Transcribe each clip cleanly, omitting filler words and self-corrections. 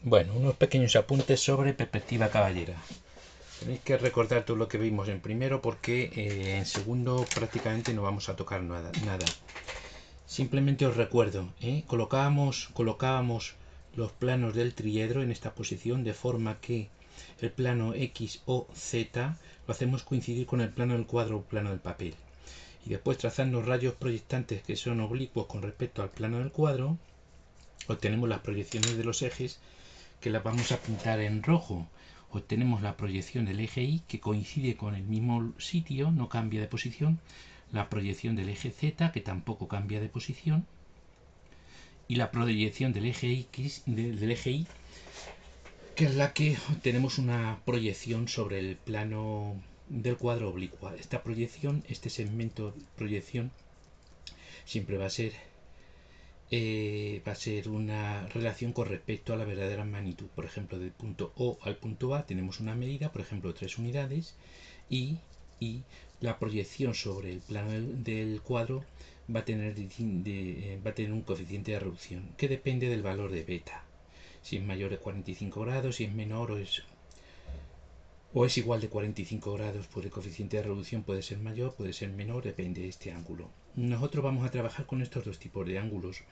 Bueno, unos pequeños apuntes sobre perspectiva caballera. Tenéis que recordar todo lo que vimos en primero porque en segundo prácticamente no vamos a tocar nada. Simplemente os recuerdo, colocábamos los planos del triedro en esta posición de forma que el plano X o Z lo hacemos coincidir con el plano del cuadro o plano del papel. Y después trazando rayos proyectantes que son oblicuos con respecto al plano del cuadro, obtenemos las proyecciones de los ejes que las vamos a pintar en rojo. Obtenemos la proyección del eje Y que coincide con el mismo sitio, no cambia de posición, la proyección del eje Z que tampoco cambia de posición y la proyección del eje X, del eje Y, que es la que tenemos una proyección sobre el plano del cuadro oblicua. Esta proyección, este segmento de proyección, siempre va a ser una relación con respecto a la verdadera magnitud. Por ejemplo, del punto O al punto A tenemos una medida, por ejemplo, 3 unidades, y la proyección sobre el plano del cuadro va a tener un coeficiente de reducción que depende del valor de beta. Si es mayor de 45 grados, si es menor o es igual de 45 grados, pues el coeficiente de reducción puede ser mayor, puede ser menor, depende de este ángulo. Nosotros vamos a trabajar con estos dos tipos de ángulos.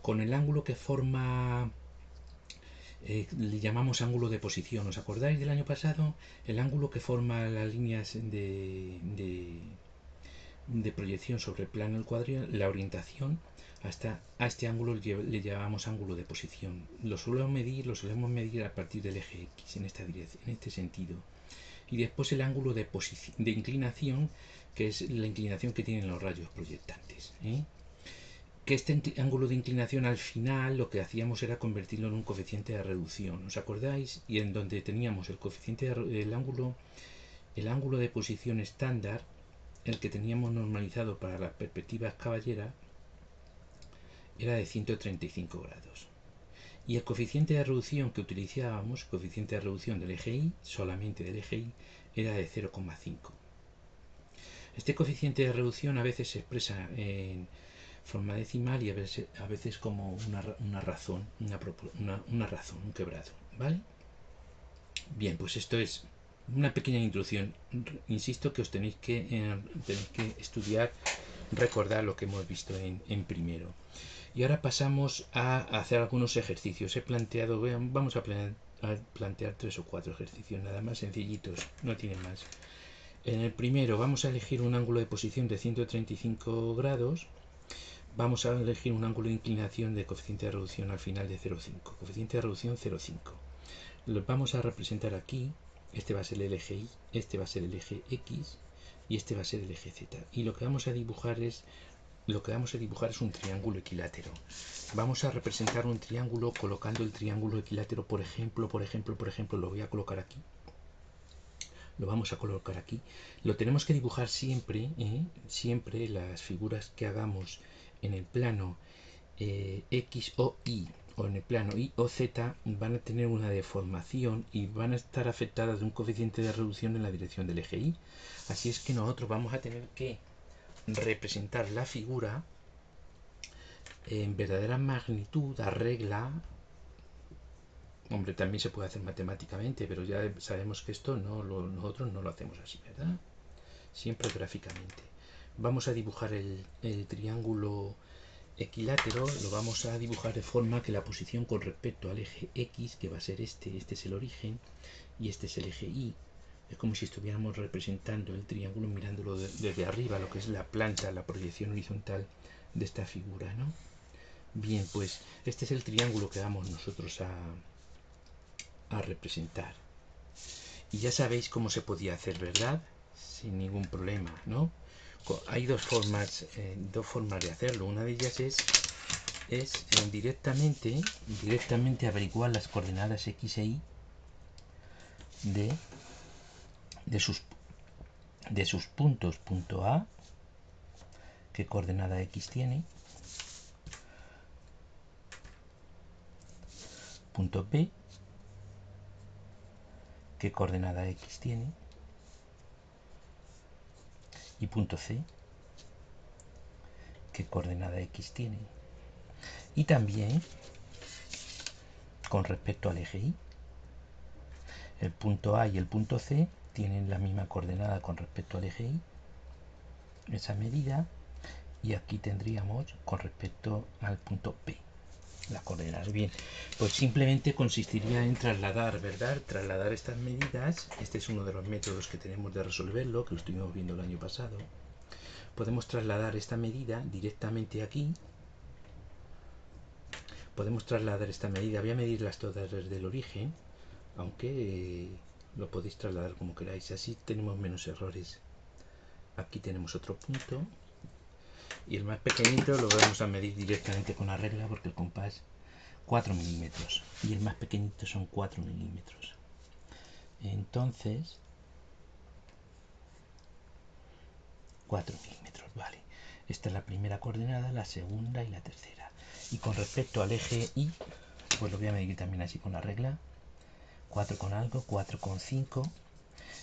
Con el ángulo que forma, le llamamos ángulo de posición. ¿Os acordáis del año pasado? El ángulo que forma las líneas de proyección sobre el plano del cuadro, la orientación a este ángulo le llamamos ángulo de posición. Lo solemos medir a partir del eje X en esta dirección, en este sentido. Y después el ángulo de inclinación, que es la inclinación que tienen los rayos proyectantes. Que este ángulo de inclinación al final lo que hacíamos era convertirlo en un coeficiente de reducción. ¿Os acordáis? Y en donde teníamos el coeficiente el ángulo de posición estándar, el que teníamos normalizado para las perspectivas caballera, era de 135 grados. Y el coeficiente de reducción que utilizábamos, coeficiente de reducción del eje Y, solamente del eje Y, era de 0,5. Este coeficiente de reducción a veces se expresa en forma decimal y a veces como una razón, una razón, un quebrado, ¿vale? Bien, pues esto es una pequeña introducción. Insisto que tenéis que estudiar, recordar lo que hemos visto en primero. Y ahora pasamos a hacer algunos ejercicios. Vamos a plantear 3 o 4 ejercicios, nada más sencillitos, no tienen más. En el primero vamos a elegir un ángulo de posición de 135 grados. Vamos a elegir un ángulo de inclinación de coeficiente de reducción al final de 0,5. Coeficiente de reducción 0,5. Lo vamos a representar aquí. Este va a ser el eje Y, este va a ser el eje X y este va a ser el eje Z. Y lo que vamos a dibujar es un triángulo equilátero. Vamos a representar un triángulo colocando el triángulo equilátero, por ejemplo, lo voy a colocar aquí. Lo vamos a colocar aquí. Lo tenemos que dibujar siempre, siempre las figuras que hagamos en el plano X o Y o en el plano Y o Z van a tener una deformación y van a estar afectadas de un coeficiente de reducción en la dirección del eje Y. Así es que nosotros vamos a tener que representar la figura en verdadera magnitud, a regla. Hombre, también se puede hacer matemáticamente, pero ya sabemos que esto nosotros no lo hacemos así, ¿verdad? Siempre gráficamente. Vamos a dibujar el triángulo equilátero, lo vamos a dibujar de forma que la posición con respecto al eje X, que va a ser este es el origen, y este es el eje Y. Es como si estuviéramos representando el triángulo mirándolo desde arriba, lo que es la planta, la proyección horizontal de esta figura, ¿no? Bien, pues este es el triángulo que vamos nosotros a representar. Y ya sabéis cómo se podía hacer, ¿verdad? Sin ningún problema, ¿no? Hay dos formas de hacerlo. Una de ellas es directamente averiguar las coordenadas X e Y de, de, sus, de sus puntos. Punto A, qué coordenada X tiene. Punto B, qué coordenada X tiene. Y punto C, qué coordenada X tiene. Y también con respecto al eje Y. El punto A y el punto C tienen la misma coordenada con respecto al eje Y, esa medida, y aquí tendríamos con respecto al punto P las coordenadas. Bien, pues simplemente consistiría en trasladar, ¿verdad? Trasladar estas medidas. Este es uno de los métodos que tenemos de resolverlo, que lo estuvimos viendo el año pasado. Podemos trasladar esta medida directamente aquí. Podemos trasladar esta medida, voy a medirlas todas desde el origen, aunque lo podéis trasladar como queráis, así tenemos menos errores. Aquí tenemos otro punto y el más pequeñito lo vamos a medir directamente con la regla porque el compás 4 milímetros y el más pequeñito son 4 milímetros. Entonces 4 milímetros, vale. Esta es la primera coordenada, la segunda y la tercera. Y con respecto al eje Y, pues lo voy a medir también así con la regla. 4 con algo, 4,5.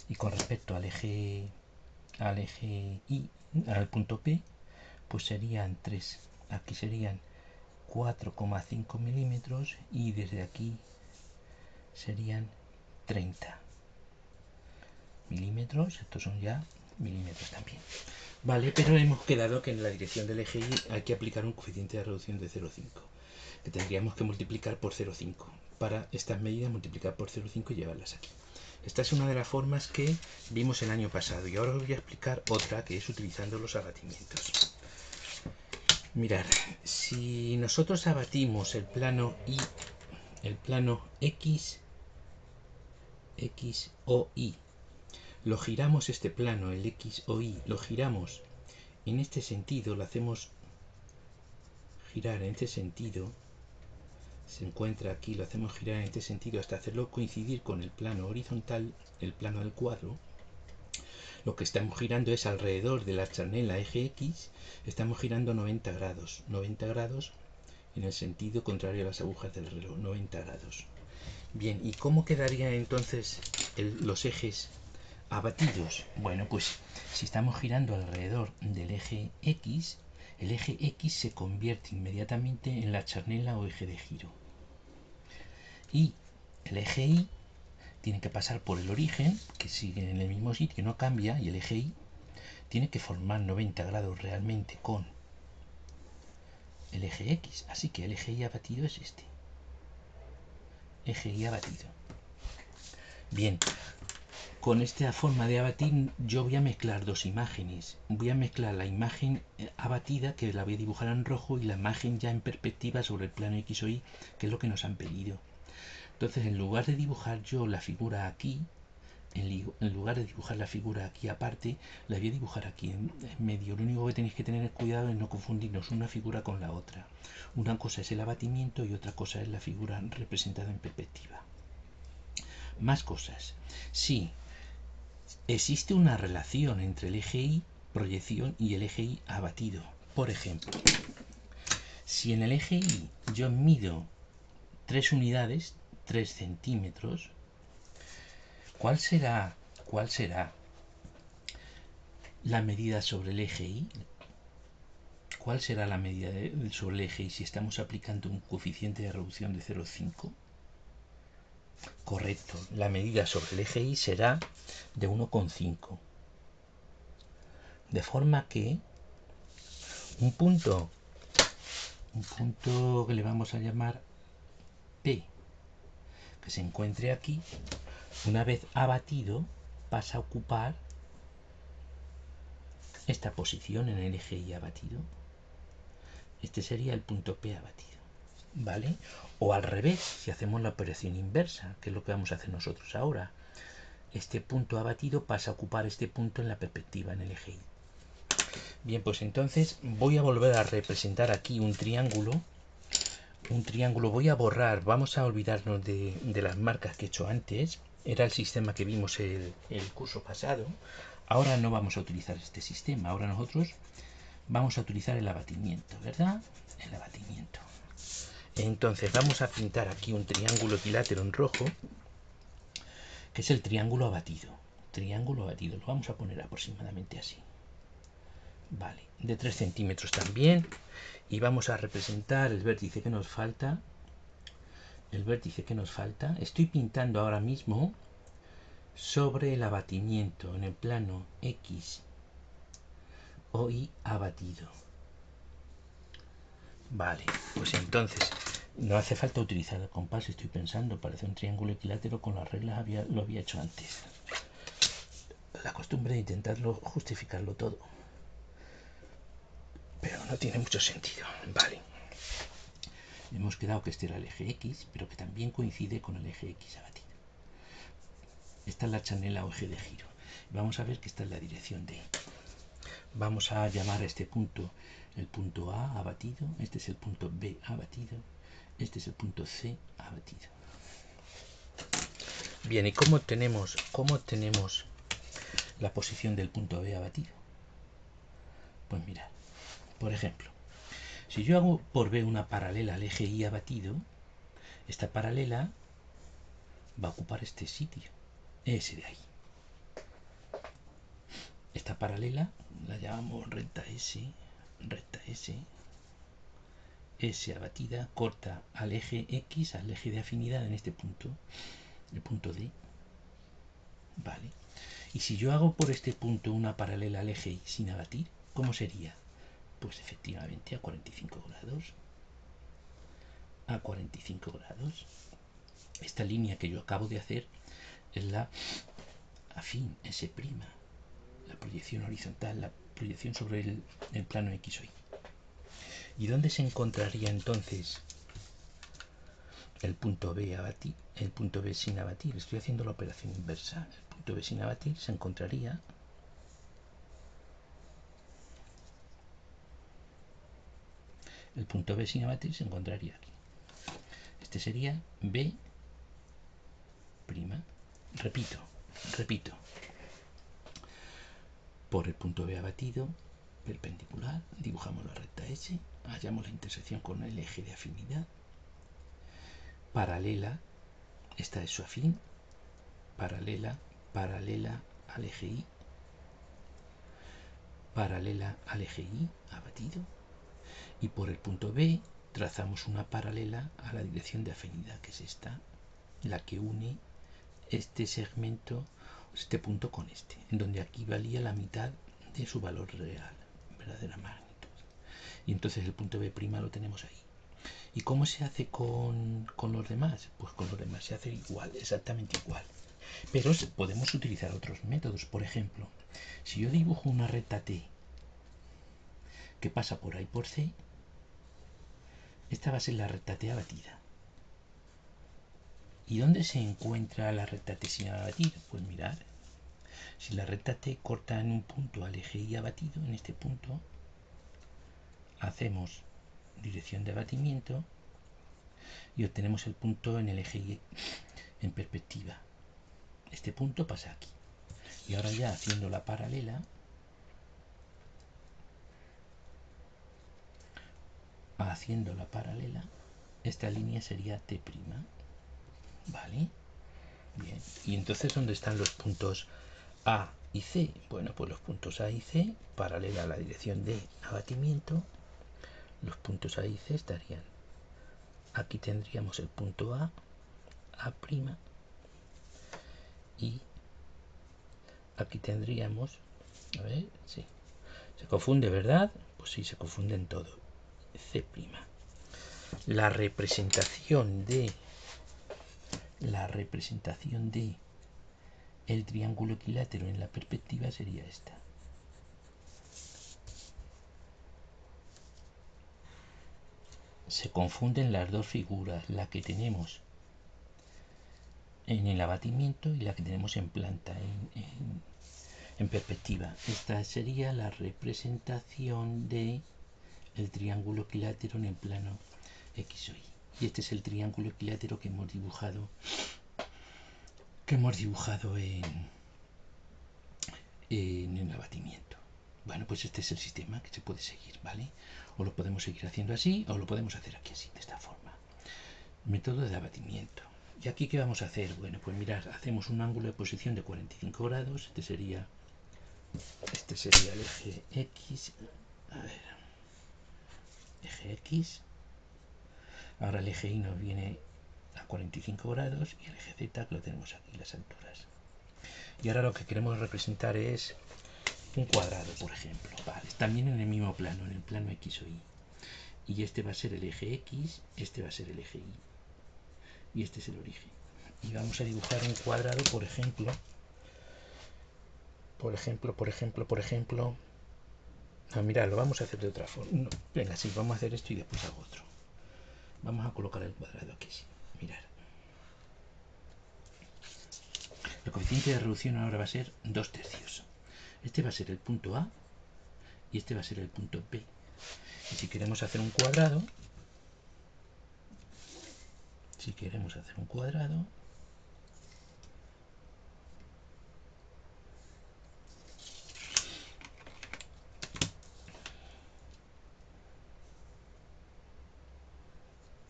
Y con respecto al eje Y, al punto P, pues serían 3. Aquí serían 4,5 milímetros y desde aquí serían 30 milímetros. Estos son ya milímetros también. Vale, pero hemos quedado que en la dirección del eje Y hay que aplicar un coeficiente de reducción de 0,5, que tendríamos que multiplicar por 0,5. Para estas medidas multiplicar por 0,5 y llevarlas aquí. Esta es una de las formas que vimos el año pasado y ahora os voy a explicar otra, que es utilizando los abatimientos. Mirad, si nosotros abatimos el plano Y, el plano X o Y, lo giramos este plano, el X o Y, lo giramos en este sentido, lo hacemos girar en este sentido, se encuentra aquí, lo hacemos girar en este sentido hasta hacerlo coincidir con el plano horizontal, el plano del cuadro. Lo que estamos girando es alrededor de la charnela eje X, estamos girando 90 grados en el sentido contrario a las agujas del reloj, 90 grados. Bien, ¿y cómo quedarían entonces los ejes abatidos? Bueno, pues si estamos girando alrededor del eje X, el eje X se convierte inmediatamente en la charnela o eje de giro. Y el eje Y tiene que pasar por el origen, que sigue en el mismo sitio, no cambia, y el eje Y tiene que formar 90 grados realmente con el eje X. Así que el eje Y abatido es este. Eje Y abatido. Bien, con esta forma de abatir yo voy a mezclar dos imágenes. Voy a mezclar la imagen abatida, que la voy a dibujar en rojo, y la imagen ya en perspectiva sobre el plano X o Y, que es lo que nos han pedido. Entonces, en lugar de dibujar yo la figura aquí, en lugar de dibujar la figura aquí aparte, la voy a dibujar aquí en medio. Lo único que tenéis que tener cuidado es no confundirnos una figura con la otra. Una cosa es el abatimiento y otra cosa es la figura representada en perspectiva. Más cosas. Sí, existe una relación entre el eje Y, proyección, y el eje Y abatido. Por ejemplo, si en el eje Y yo mido 3 unidades, 3 centímetros, ¿cuál será la medida sobre el eje Y? ¿Cuál será la medida sobre el eje Y si estamos aplicando un coeficiente de reducción de 0,5? Correcto, la medida sobre el eje Y será de 1,5. De forma que un punto que le vamos a llamar P, que se encuentre aquí, una vez abatido, pasa a ocupar esta posición en el eje Y abatido. Este sería el punto P abatido, ¿vale? O al revés, si hacemos la operación inversa, que es lo que vamos a hacer nosotros ahora. Este punto abatido pasa a ocupar este punto en la perspectiva, en el eje Y. Bien, pues entonces voy a volver a representar aquí un triángulo. Voy a borrar, vamos a olvidarnos de las marcas que he hecho antes. Era el sistema que vimos el curso pasado. Ahora no vamos a utilizar este sistema, ahora nosotros vamos a utilizar el abatimiento, ¿verdad? El abatimiento. Entonces vamos a pintar aquí un triángulo equilátero en rojo, que es el triángulo abatido. Triángulo abatido, lo vamos a poner aproximadamente así. Vale, de 3 centímetros también. Y vamos a representar el vértice que nos falta, el vértice que nos falta. Estoy pintando ahora mismo sobre el abatimiento en el plano X o Y abatido. Vale, pues entonces no hace falta utilizar el compás, estoy pensando, parece un triángulo equilátero, con las reglas lo había hecho antes. La costumbre de intentarlo justificarlo todo. Pero no tiene mucho sentido. Vale. Hemos quedado que este era el eje X, pero que también coincide con el eje X abatido. Esta es la chanela o eje de giro. Vamos a ver que esta es la dirección D. Vamos a llamar a este punto el punto A abatido, este es el punto B abatido, este es el punto C abatido. Bien, ¿y cómo obtenemos la posición del punto B abatido? Pues mirad, por ejemplo, si yo hago por B una paralela al eje Y abatido, esta paralela va a ocupar este sitio, ese de ahí. Esta paralela la llamamos recta S, S abatida, corta al eje X, al eje de afinidad en este punto, el punto D. Vale. Y si yo hago por este punto una paralela al eje Y sin abatir, ¿cómo sería? Pues efectivamente a 45 grados. A 45 grados. Esta línea que yo acabo de hacer es la afín, S', la proyección horizontal, la proyección sobre el plano X o Y. ¿Y dónde se encontraría entonces el punto B abatir, el punto B sin abatir? Estoy haciendo la operación inversa. El punto B sin abatir se encontraría aquí. Este sería B'. Repito. Por el punto B abatido, perpendicular, dibujamos la recta S, hallamos la intersección con el eje de afinidad, paralela, esta es su afín, paralela al eje Y, paralela al eje Y abatido, y por el punto B trazamos una paralela a la dirección de afinidad, que es esta, la que une este segmento, este punto con este, en donde aquí valía la mitad de su valor real, verdadera magnitud. Y entonces el punto B' lo tenemos ahí. ¿Y cómo se hace con los demás? Pues con los demás se hace igual, exactamente igual. Pero podemos utilizar otros métodos. Por ejemplo, si yo dibujo una recta T que pasa por A y por C, esta va a ser la recta T abatida. ¿Y dónde se encuentra la recta T sin abatir? Pues mirad, si la recta T corta en un punto al eje Y abatido, en este punto, hacemos dirección de abatimiento y obtenemos el punto en el eje Y en perspectiva. Este punto pasa aquí. Y ahora ya haciendo la paralela, esta línea sería T'. ¿Vale? Bien. Y entonces, ¿dónde están los puntos A y C? Bueno, pues los puntos A y C, paralela a la dirección de abatimiento, los puntos A y C estarían. Aquí tendríamos el punto A', y aquí tendríamos, a ver, sí, se confunde, ¿verdad? Pues sí, se confunden todo. C'. La representación de el triángulo equilátero en la perspectiva sería esta. Se confunden las dos figuras, la que tenemos en el abatimiento y la que tenemos en planta, en perspectiva. Esta sería la representación de el triángulo equilátero en el plano X o Y. Y este es el triángulo equilátero que hemos dibujado en el abatimiento. Bueno, pues este es el sistema que se puede seguir, ¿vale? O lo podemos seguir haciendo así, o lo podemos hacer aquí así, de esta forma. Método de abatimiento. ¿Y aquí qué vamos a hacer? Bueno, pues mirad, hacemos un ángulo de posición de 45 grados. Este sería el eje X. A ver, eje X. Ahora el eje Y nos viene 45 grados y el eje Z que lo tenemos aquí, las alturas. Y ahora lo que queremos representar es un cuadrado, por ejemplo. Vale, también en el mismo plano, en el plano X o Y. Y este va a ser el eje X, este va a ser el eje Y. Y este es el origen. Y vamos a dibujar un cuadrado, por ejemplo. No, mirad, lo vamos a hacer de otra forma. No, venga, sí, vamos a hacer esto y después hago otro. Vamos a colocar el cuadrado aquí, sí. Mirad. El coeficiente de reducción ahora va a ser 2/3. Este va a ser el punto A y este va a ser el punto B. Y si queremos hacer un cuadrado,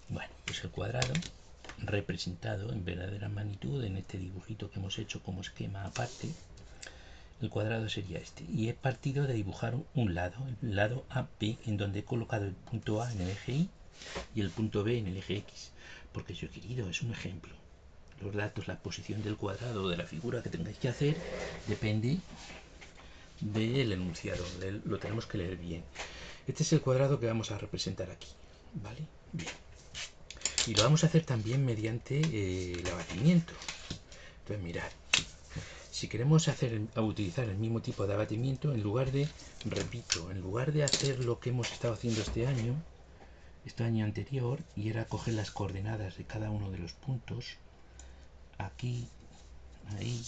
bueno, pues el cuadrado representado en verdadera magnitud en este dibujito que hemos hecho como esquema aparte, el cuadrado sería este, y he partido de dibujar un lado, el lado AB, en donde he colocado el punto A en el eje Y y el punto B en el eje X, porque yo he querido, es un ejemplo. Los datos, la posición del cuadrado o de la figura que tengáis que hacer depende del enunciado, lo tenemos que leer bien. Este es el cuadrado que vamos a representar aquí, ¿vale? Bien. Y lo vamos a hacer también mediante el abatimiento. Entonces mirad, si queremos utilizar el mismo tipo de abatimiento, en lugar de hacer lo que hemos estado haciendo este año anterior, y era coger las coordenadas de cada uno de los puntos, aquí, ahí,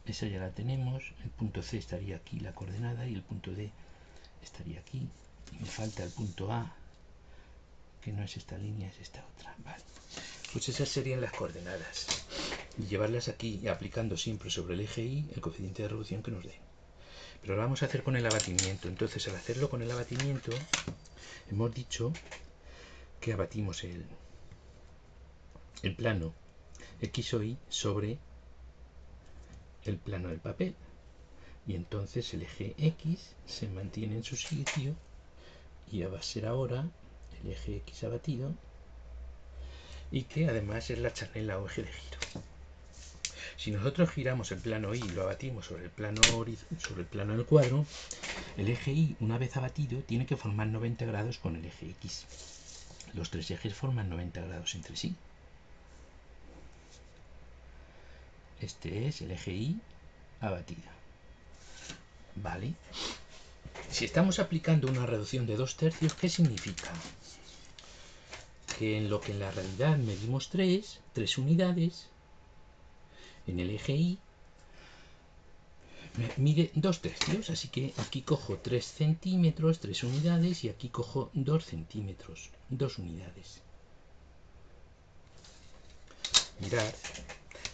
esa ya la tenemos, el punto C estaría aquí la coordenada y el punto D estaría aquí, y me falta el punto A, que no es esta línea, es esta otra, vale. Pues esas serían las coordenadas y llevarlas aquí aplicando siempre sobre el eje Y el coeficiente de reducción que nos den. Pero lo vamos a hacer con el abatimiento. Entonces, al hacerlo con el abatimiento, hemos dicho que abatimos el plano X o Y sobre el plano del papel. Y entonces el eje X se mantiene en su sitio y va a ser ahora el eje X abatido, y que además es la chanela o eje de giro. Si nosotros giramos el plano Y y lo abatimos sobre el plano del cuadro, el eje Y, una vez abatido, tiene que formar 90 grados con el eje X. Los tres ejes forman 90 grados entre sí. Este es el eje Y abatido. ¿Vale? Si estamos aplicando una reducción de 2/3, ¿qué significa? Que en lo que en la realidad medimos 3 unidades, en el eje Y mide 2/3, así que aquí cojo 3 centímetros, 3 unidades, y aquí cojo 2 centímetros, 2 unidades. Mirad,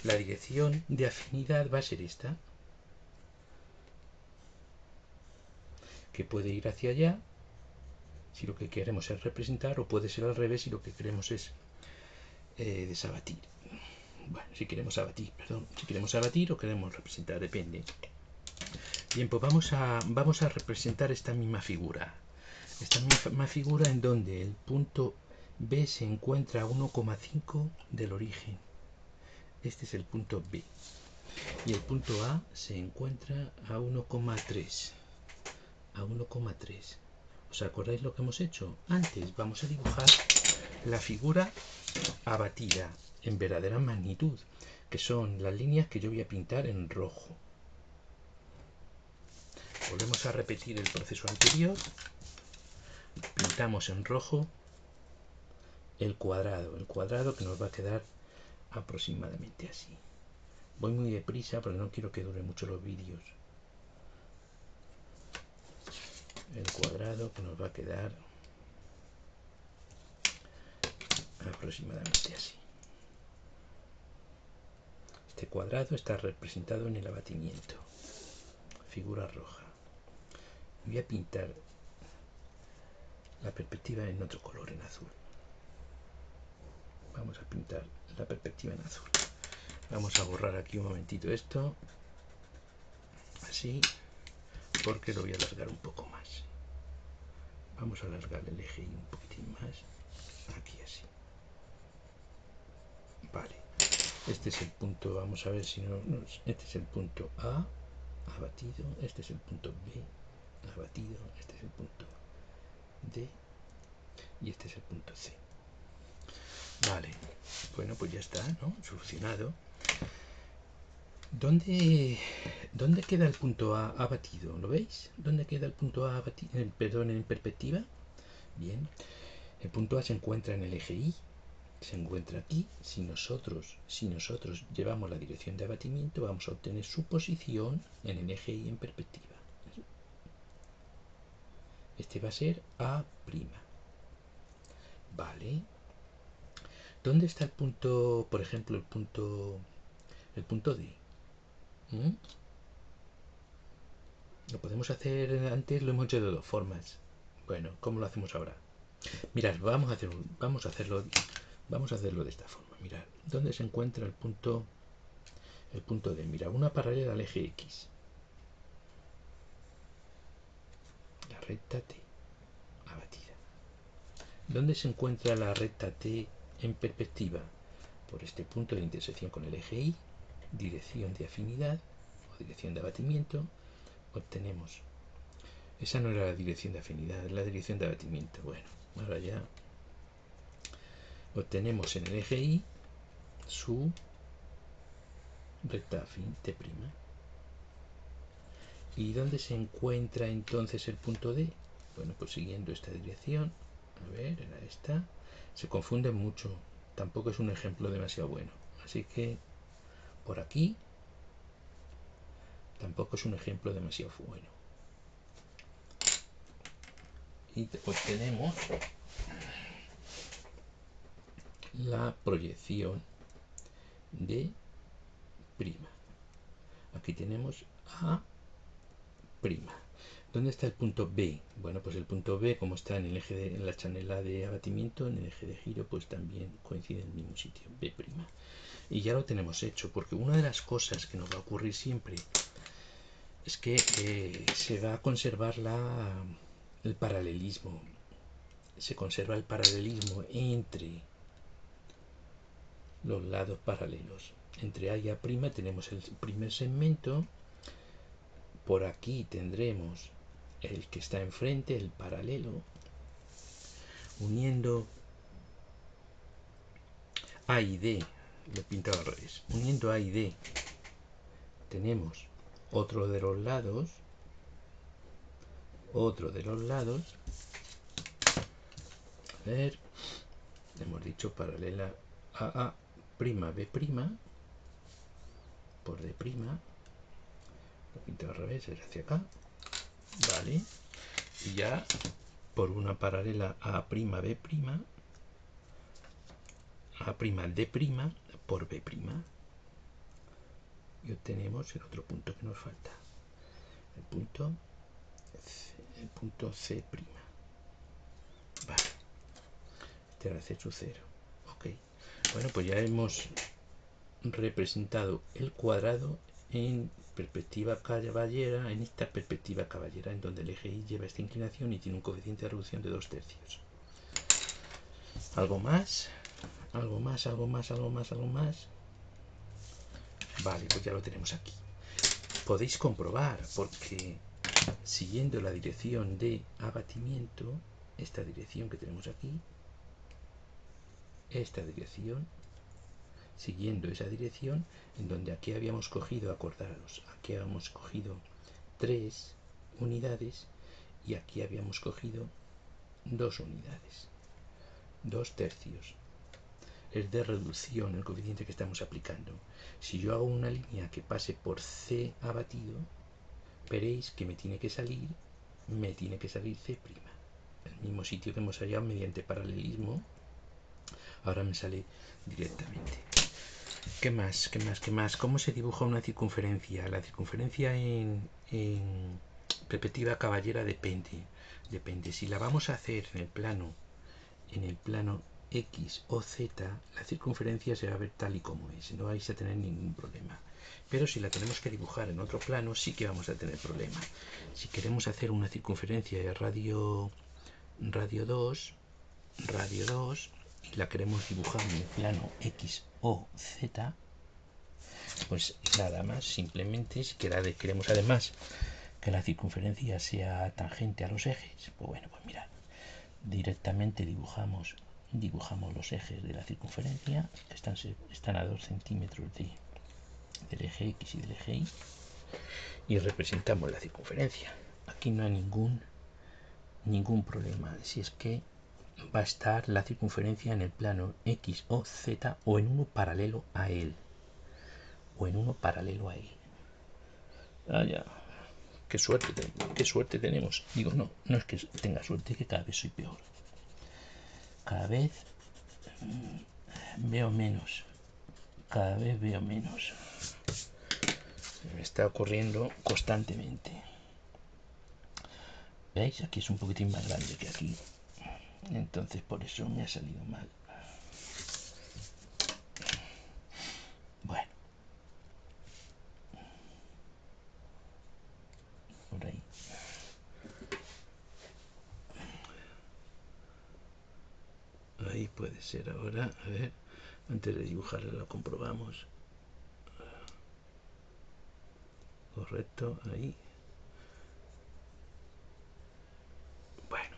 la dirección de afinidad va a ser esta, que puede ir hacia allá si lo que queremos es representar, o puede ser al revés si lo que queremos es desabatir. Bueno, si queremos abatir o queremos representar, depende. Bien, pues vamos a representar esta misma figura. En donde el punto B se encuentra a 1,5 del origen. Este es el punto B. Y el punto A se encuentra a 1,3. ¿Os acordáis lo que hemos hecho? Antes vamos a dibujar la figura abatida en verdadera magnitud, que son las líneas que yo voy a pintar en rojo. Volvemos a repetir el proceso anterior. Pintamos en rojo el cuadrado que nos va a quedar aproximadamente así. Voy muy deprisa porque no quiero que dure mucho los vídeos. El cuadrado que nos va a quedar aproximadamente así. Este cuadrado está representado en el abatimiento, figura roja. Voy a pintar la perspectiva en otro color, en azul. Vamos a pintar la perspectiva en azul. Vamos a borrar aquí un momentito esto, así, porque lo voy a alargar un poco más. Vamos a alargar el eje un poquitín más, aquí así. Vale, este es el punto, vamos a ver si no, este es el punto A abatido, este es el punto B abatido, este es el punto D y este es el punto C. Vale, bueno, pues ya está, ¿no? Solucionado. ¿Dónde queda el punto A abatido? ¿Lo veis? ¿Dónde queda el punto A abatido? Perdón, en perspectiva. Bien, el punto A se encuentra en el eje Y, se encuentra aquí. Si nosotros llevamos la dirección de abatimiento, vamos a obtener su posición en el eje Y en perspectiva. Este va a ser A'. Vale. ¿Dónde está el punto, por ejemplo, el punto D? Lo podemos hacer antes, lo hemos hecho de dos formas. Bueno, ¿cómo lo hacemos ahora? Mirad, vamos a hacerlo de esta forma. Mirad, ¿dónde se encuentra el punto D? Mirad, una paralela al eje X. La recta T abatida. ¿Dónde se encuentra la recta T en perspectiva? Por este punto de intersección con el eje Y, dirección de afinidad o dirección de abatimiento, obtenemos. Esa no era la dirección de afinidad, es la dirección de abatimiento. Bueno, ahora ya obtenemos en el eje Y su recta afín T'. ¿Y dónde se encuentra entonces el punto D? Bueno, pues siguiendo esta dirección, a ver, era esta, se confunde mucho, tampoco es un ejemplo demasiado bueno, así que por aquí tampoco es un ejemplo demasiado bueno. Y obtenemos la proyección de prima. Aquí tenemos A'. ¿Dónde está el punto B? Bueno, pues el punto B, como está en el eje en la chanela de abatimiento, en el eje de giro, pues también coincide en el mismo sitio, B'. Y ya lo tenemos hecho, porque una de las cosas que nos va a ocurrir siempre es que se va a conservar el paralelismo. Se conserva el paralelismo entre los lados paralelos. Entre A y A' tenemos el primer segmento. Por aquí tendremos el que está enfrente, el paralelo, uniendo A y D, lo he pintado al revés, uniendo A y D tenemos otro de los lados, a ver, hemos dicho paralela a prima B prima por D prima, lo he pintado al revés, es hacia acá, vale, y ya por una paralela a prima B prima, A prima D prima por B prima, y obtenemos el otro punto que nos falta, el punto C'. Vale, este era C sub 0. Ok, bueno, pues ya hemos representado el cuadrado en perspectiva caballera, en esta perspectiva caballera, en donde el eje Y lleva esta inclinación y tiene un coeficiente de reducción de 2/3. ¿Algo más? ¿Algo más? Vale, pues ya lo tenemos aquí. Podéis comprobar, porque siguiendo la dirección de abatimiento, esta dirección que tenemos aquí, esta dirección, siguiendo esa dirección, en donde aquí habíamos cogido, acordaros, aquí habíamos cogido 3 unidades y aquí habíamos cogido 2 unidades, 2/3. Es de reducción el coeficiente que estamos aplicando. Si yo hago una línea que pase por C abatido, veréis que me tiene que salir C'. El mismo sitio que hemos hallado mediante paralelismo, ahora me sale directamente. ¿Qué más? ¿Cómo se dibuja una circunferencia? La circunferencia en perspectiva caballera depende. Si la vamos a hacer en el plano X o Z, la circunferencia se va a ver tal y como es, no vais a tener ningún problema. Pero si la tenemos que dibujar en otro plano, sí que vamos a tener problema. Si queremos hacer una circunferencia de radio 2, y la queremos dibujar en el plano X o Z, pues nada más, simplemente si queremos además que la circunferencia sea tangente a los ejes, pues bueno, pues mirad, directamente dibujamos los ejes de la circunferencia, que están a 2 centímetros del eje X y del eje Y, y representamos la circunferencia. Aquí no hay ningún problema, si es que va a estar la circunferencia en el plano X o Z o en uno paralelo a él. Ah, ya. Qué suerte tenemos. Digo, no es que tenga suerte, que cada vez soy peor. Cada vez veo menos. Me está ocurriendo constantemente. ¿Veis? Aquí es un poquitín más grande que aquí. Entonces por eso me ha salido mal. Bueno. Por ahí. Ahí puede ser ahora. A ver. Antes de dibujarlo lo comprobamos. Correcto. Ahí. Bueno.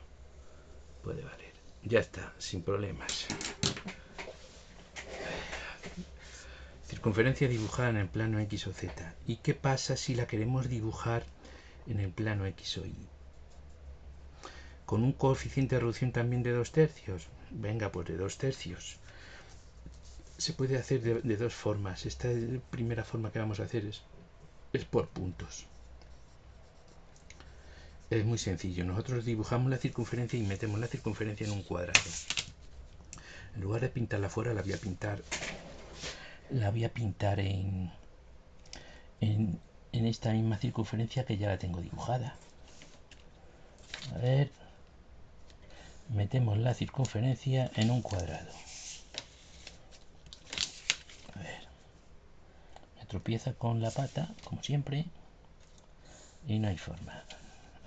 Puede valer. Ya está. Sin problemas. Circunferencia dibujada en el plano X o Z. ¿Y qué pasa si la queremos dibujar en el plano X o Y? ¿Con un coeficiente de reducción también de 2/3? Venga, pues de 2/3. Se puede hacer de dos formas. Esta primera forma que vamos a hacer es por puntos. Es muy sencillo. Nosotros dibujamos la circunferencia y metemos la circunferencia en un cuadrado. En lugar de pintarla afuera, la voy a pintar en esta misma circunferencia que ya la tengo dibujada. A ver, metemos la circunferencia en un cuadrado. A ver, me tropieza con la pata, como siempre, y no hay forma.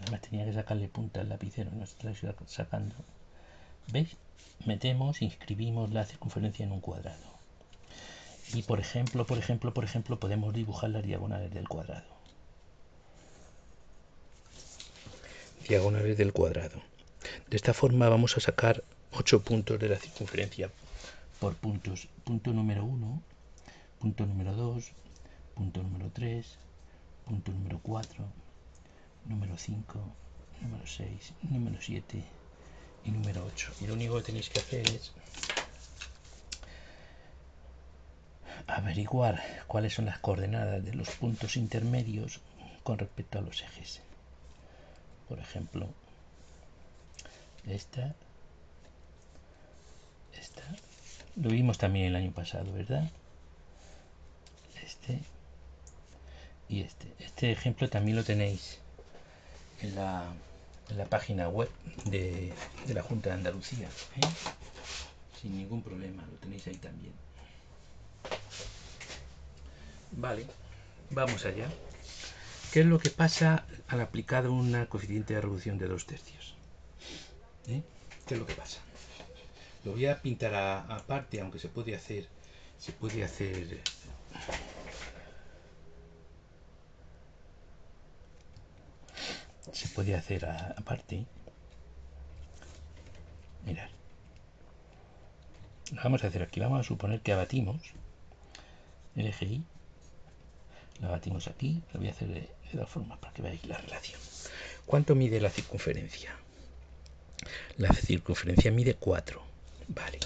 Además tenía que sacarle punta al lapicero, no se la estoy sacando. ¿Veis? Inscribimos la circunferencia en un cuadrado. Y por ejemplo, podemos dibujar las diagonales del cuadrado. Diagonales del cuadrado. De esta forma vamos a sacar 8 puntos de la circunferencia por puntos. Punto número 1, punto número 2, punto número 3, punto número 4, número 5, número 6, número 7 y número 8. Y lo único que tenéis que hacer es averiguar cuáles son las coordenadas de los puntos intermedios con respecto a los ejes. Por ejemplo, esta. Lo vimos también el año pasado, ¿verdad? Este y este. Este ejemplo también lo tenéis en la página web de la Junta de Andalucía, ¿eh? Sin ningún problema, lo tenéis ahí también. Vale, vamos allá. ¿Qué es lo que pasa al aplicar una coeficiente de reducción de 2/3? ¿Qué es lo que pasa? Lo voy a pintar aparte, aunque se puede hacer aparte. Mirad, lo vamos a hacer aquí. Vamos a suponer que abatimos el eje Y, lo abatimos aquí. Lo voy a hacer de dos formas para que veáis la relación. ¿Cuánto mide la circunferencia? La circunferencia mide 4. Vale.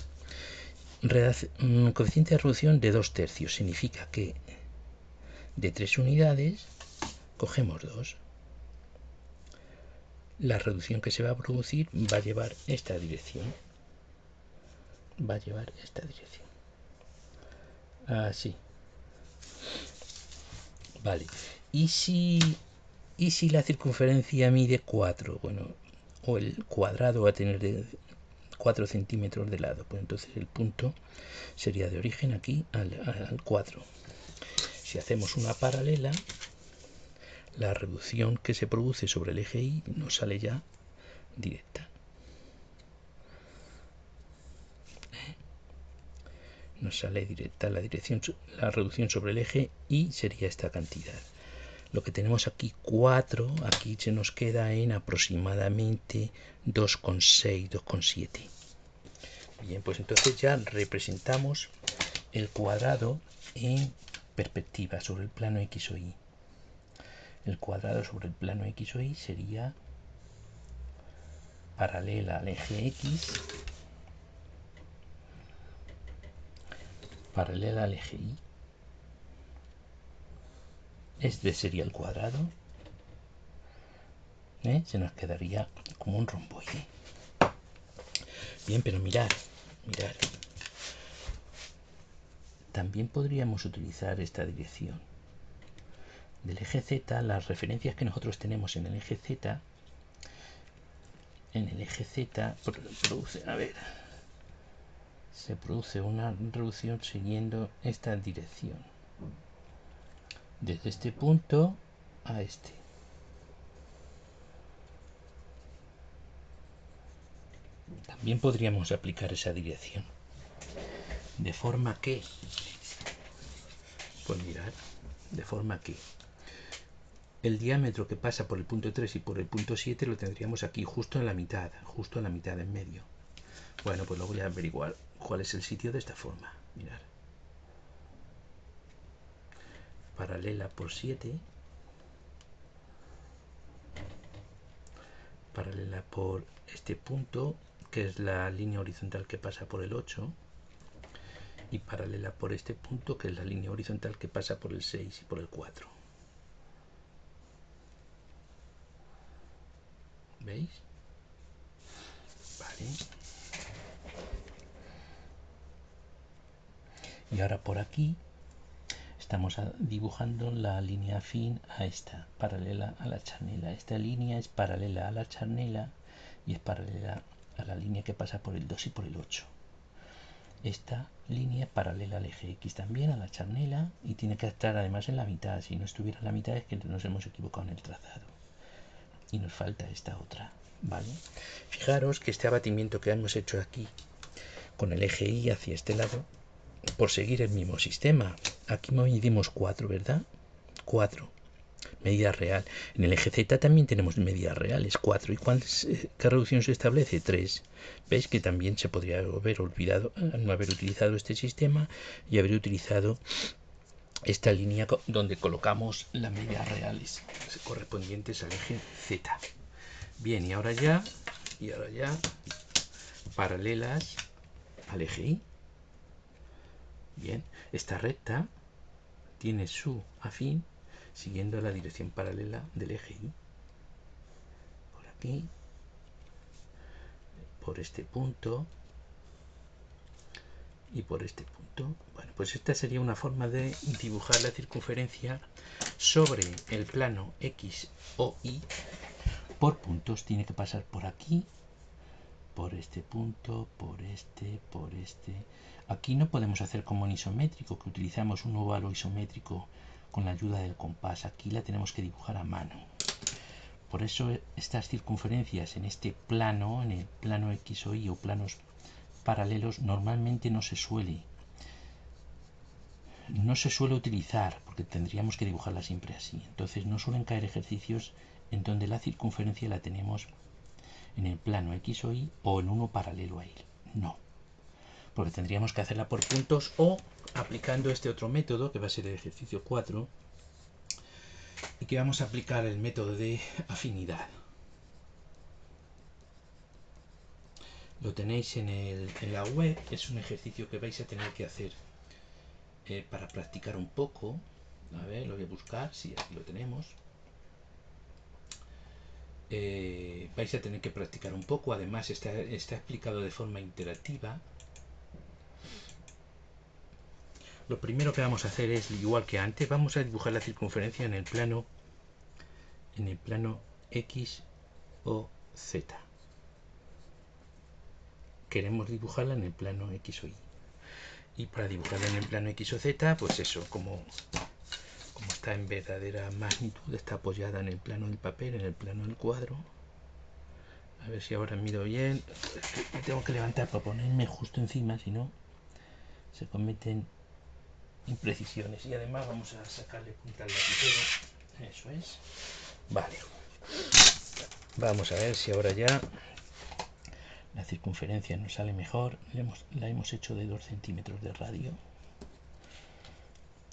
Coeficiente de reducción de 2/3 significa que de 3 unidades cogemos 2. La reducción que se va a producir va a llevar esta dirección. Así. Vale. ¿Y si la circunferencia mide 4? Bueno, o el cuadrado va a tener de 4 centímetros de lado. Pues entonces el punto sería de origen aquí al 4. Si hacemos una paralela, la reducción que se produce sobre el eje Y nos sale ya directa. nos sale directa la reducción sobre el eje y sería esta cantidad. Lo que tenemos aquí 4, aquí se nos queda en aproximadamente 2,6, 2,7. Bien, pues entonces ya representamos el cuadrado en perspectiva sobre el plano X o Y. El cuadrado sobre el plano X o Y sería paralela al eje X, paralela al eje Y. Este sería el cuadrado. Se nos quedaría como un romboide. Bien, pero mirad. También podríamos utilizar esta dirección. Del eje Z, las referencias que nosotros tenemos en el eje Z, se produce una reducción siguiendo esta dirección. Desde este punto a este. También podríamos aplicar esa dirección. De forma que, pues mirad, de forma que el diámetro que pasa por el punto 3 y por el punto 7 lo tendríamos aquí, justo en la mitad, en medio. Bueno, pues lo voy a averiguar cuál es el sitio de esta forma. Mirad. Paralela por 7. Paralela por este punto, que es la línea horizontal que pasa por el 8. Y paralela por este punto, que es la línea horizontal que pasa por el 6 y por el 4. ¿Veis? Vale. Y ahora por aquí estamos dibujando la línea afín a esta, paralela a la charnela. Esta línea es paralela a la charnela y es paralela a la línea que pasa por el 2 y por el 8. Esta línea es paralela al eje X también, a la charnela, y tiene que estar además en la mitad. Si no estuviera en la mitad es que nos hemos equivocado en el trazado. Y nos falta esta otra, ¿vale? Fijaros que este abatimiento que hemos hecho aquí con el eje Y hacia este lado, por seguir el mismo sistema. Aquí medimos 4, ¿verdad? 4. Medida real. En el eje Z también tenemos medidas reales, 4. ¿Y qué reducción se establece? 3. ¿Veis que también se podría haber olvidado no haber utilizado este sistema y haber utilizado esta línea donde colocamos las medidas reales correspondientes al eje Z? Bien, y ahora ya paralelas al eje Y. Bien, esta recta tiene su afín siguiendo la dirección paralela del eje Y. Por aquí, por este punto y por este punto. Bueno, pues esta sería una forma de dibujar la circunferencia sobre el plano X o Y por puntos. Tiene que pasar por aquí, por este punto, por este. Aquí no podemos hacer como en isométrico, que utilizamos un óvalo isométrico con la ayuda del compás. Aquí la tenemos que dibujar a mano. Por eso estas circunferencias en este plano, en el plano X o Y o planos paralelos, normalmente no se suele utilizar, porque tendríamos que dibujarla siempre así. Entonces no suelen caer ejercicios en donde la circunferencia la tenemos en el plano X o Y o en uno paralelo a él. No, porque tendríamos que hacerla por puntos o aplicando este otro método, que va a ser el ejercicio 4, y que vamos a aplicar el método de afinidad. Lo tenéis en la web, es un ejercicio que vais a tener que hacer para practicar un poco. A ver, lo voy a buscar, sí, aquí lo tenemos. Vais a tener que practicar un poco, además está explicado de forma interactiva. Lo primero que vamos a hacer es, igual que antes, vamos a dibujar la circunferencia en el plano X o Z. Queremos dibujarla en el plano X o Y. Y para dibujarla en el plano X o Z, pues eso, como está en verdadera magnitud, está apoyada en el plano del papel, en el plano del cuadro. A ver si ahora miro bien. Me tengo que levantar para ponerme justo encima, si no. se cometen imprecisiones. Y además vamos a sacarle punta al lapicero. Eso es. Vale. Vamos a ver si ahora ya la circunferencia nos sale mejor. La hemos hecho de 2 centímetros de radio.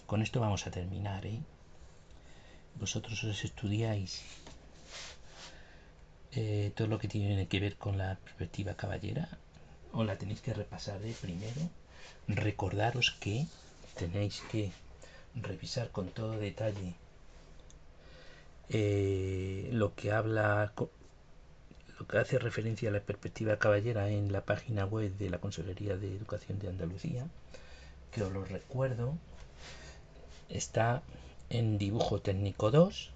Con esto vamos a terminar, ¿eh? Vosotros os estudiáis todo lo que tiene que ver con la perspectiva caballera, o la tenéis que repasar de primero. Recordaros que tenéis que revisar con todo detalle lo que hace referencia a la perspectiva caballera en la página web de la Consejería de Educación de Andalucía, que os lo recuerdo, está en dibujo técnico 2,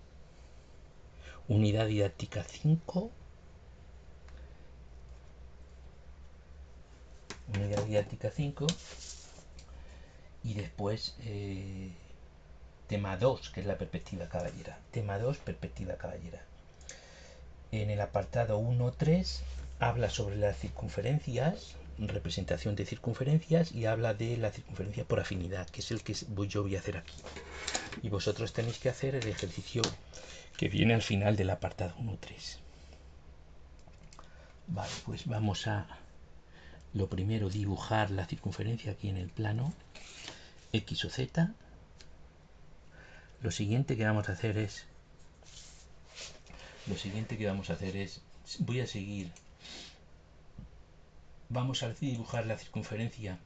unidad didáctica 5, y después tema 2, que es la perspectiva caballera. Tema 2, perspectiva caballera. En el apartado 1.3 habla sobre las circunferencias, representación de circunferencias, y habla de la circunferencia por afinidad, que es el que yo voy a hacer aquí. Y vosotros tenéis que hacer el ejercicio que viene al final del apartado 1.3. Vale, pues vamos a lo primero dibujar la circunferencia aquí en el plano X o Z. Lo siguiente que vamos a hacer es vamos a dibujar la circunferencia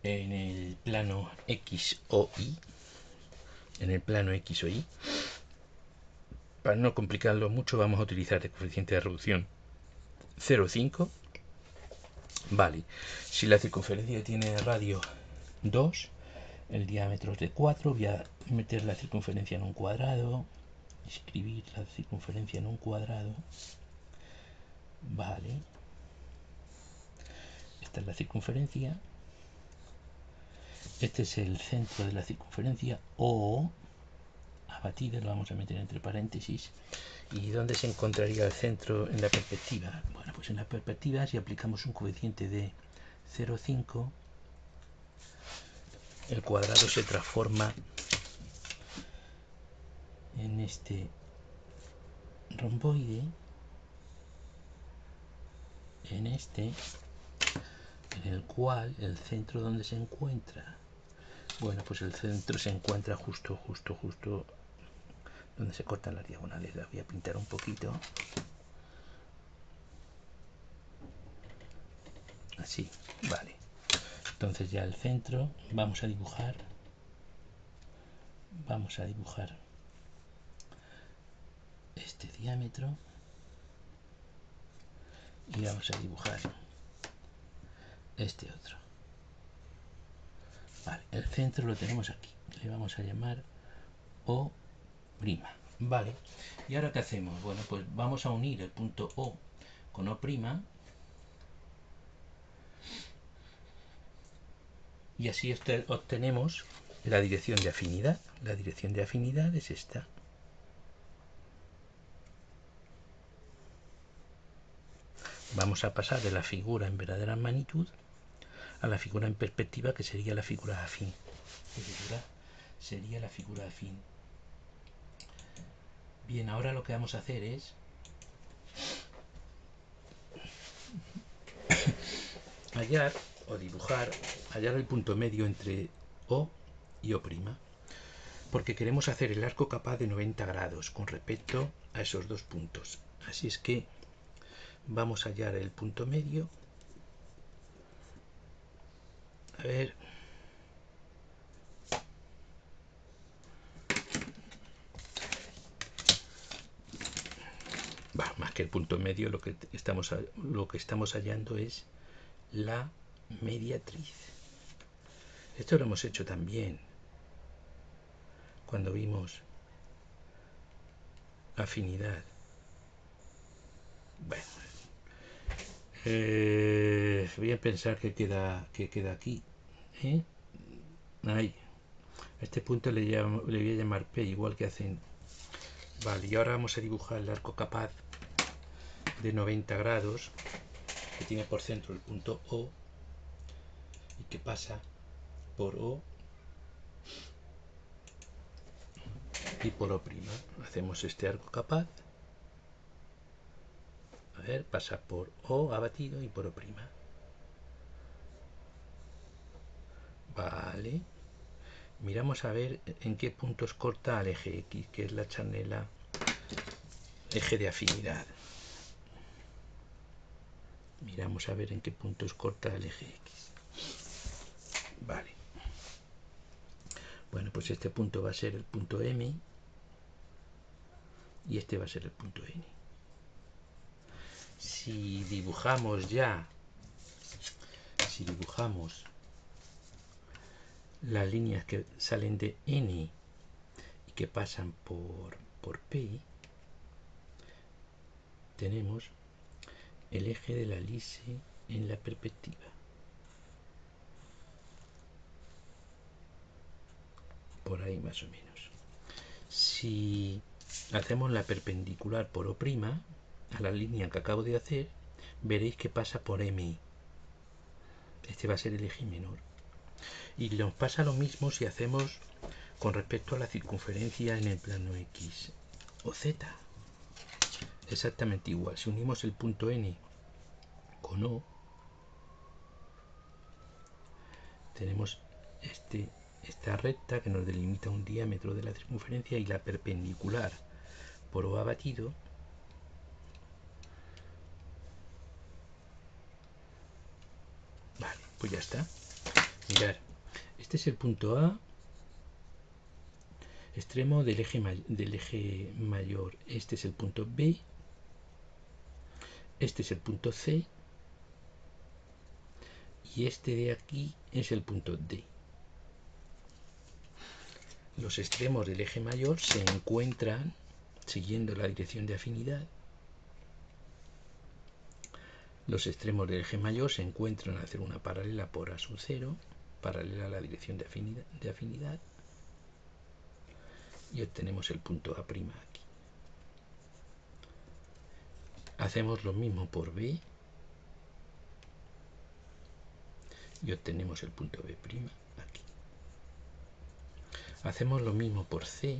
en el plano X o Y. Para no complicarlo mucho, vamos a utilizar el coeficiente de reducción 0,5. Vale, si la circunferencia tiene radio 2, el diámetro es de 4, voy a meter la circunferencia en un cuadrado, escribir la circunferencia en un cuadrado. Vale, esta es la circunferencia, este es el centro de la circunferencia, o abatida, lo vamos a meter entre paréntesis. ¿Y dónde se encontraría el centro en la perspectiva? Bueno, pues en la perspectiva, si aplicamos un coeficiente de 0,5, el cuadrado se transforma en este romboide, en el cual el centro donde se encuentra, bueno, pues el centro se encuentra justo donde se cortan las diagonales. La voy a pintar un poquito, así. Vale, entonces ya el centro vamos a dibujar este diámetro, y vamos a dibujar este otro. Vale, el centro lo tenemos aquí, le vamos a llamar O'. Vale, ¿y ahora qué hacemos? Bueno, pues vamos a unir el punto O con O', y así obtenemos la dirección de afinidad. La dirección de afinidad es esta. Vamos a pasar de la figura en verdadera magnitud a la figura en perspectiva, que sería la figura afín. Bien, ahora lo que vamos a hacer es hallar el punto medio entre O y O', porque queremos hacer el arco capaz de 90 grados con respecto a esos dos puntos. Así es que vamos a hallar el punto medio. A ver, más que el punto medio, lo que estamos hallando es la mediatriz. Esto lo hemos hecho también cuando vimos afinidad. Bueno, voy a pensar que queda aquí. Ahí. A este punto le voy a llamar P, igual que hacen. Vale, y ahora vamos a dibujar el arco capaz de 90 grados que tiene por centro el punto O y que pasa por O y por O'. Hacemos este arco capaz. A ver, pasa por O abatido y por O'. Vale. Miramos a ver en qué puntos corta al eje X, que es la chanela eje de afinidad. Miramos a ver en qué puntos corta el eje X. Vale. Bueno, pues este punto va a ser el punto M y este va a ser el punto N. Si dibujamos las líneas que salen de N y que pasan por P, tenemos el eje de la lise en la perspectiva. Por ahí más o menos. Si hacemos la perpendicular por O', a la línea que acabo de hacer, veréis que pasa por M. Este va a ser el eje menor. Y nos pasa lo mismo si hacemos con respecto a la circunferencia en el plano X o Z. Exactamente igual. Si unimos el punto N con O, tenemos esta recta que nos delimita un diámetro de la circunferencia y la perpendicular por O abatido vale, pues ya está. Mirad, este es el punto A, extremo del eje mayor. Este es el punto B, este es el punto C y este de aquí es el punto D. Los extremos del eje mayor se encuentran siguiendo la dirección de afinidad. Los extremos del eje mayor se encuentran al hacer una paralela por A sub 0, paralela a la dirección de afinidad, y obtenemos el punto A' aquí. Hacemos lo mismo por B y obtenemos el punto B' aquí. Hacemos lo mismo por C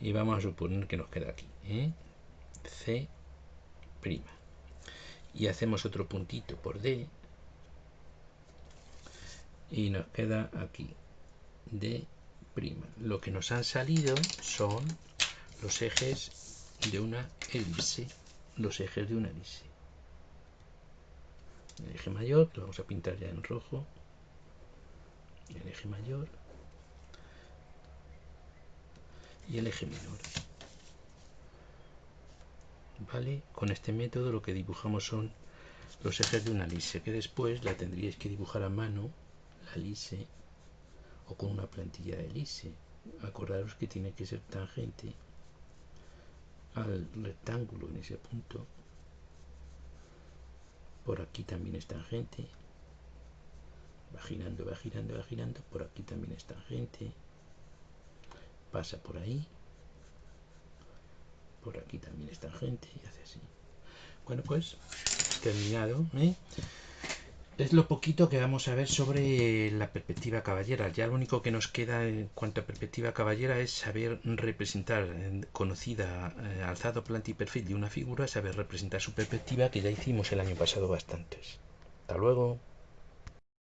y vamos a suponer que nos queda aquí, C', y hacemos otro puntito por D y nos queda aquí D'. Lo que nos han salido son los ejes de una elipse, el eje mayor, lo vamos a pintar ya en rojo, el eje mayor y el eje menor. Vale, con este método lo que dibujamos son los ejes de una elipse, que después la tendríais que dibujar a mano, la elipse, o con una plantilla de elipse. Acordaros que tiene que ser tangente al rectángulo en ese punto. Por aquí también es tangente. Va girando, va girando, va girando. Por aquí también es tangente. Pasa por ahí. Por aquí también es tangente y hace así. Bueno, pues terminado. Es lo poquito que vamos a ver sobre la perspectiva caballera. Ya lo único que nos queda en cuanto a perspectiva caballera es saber representar, conocida alzado, planta y perfil de una figura, saber representar su perspectiva, que ya hicimos el año pasado bastantes. Hasta luego.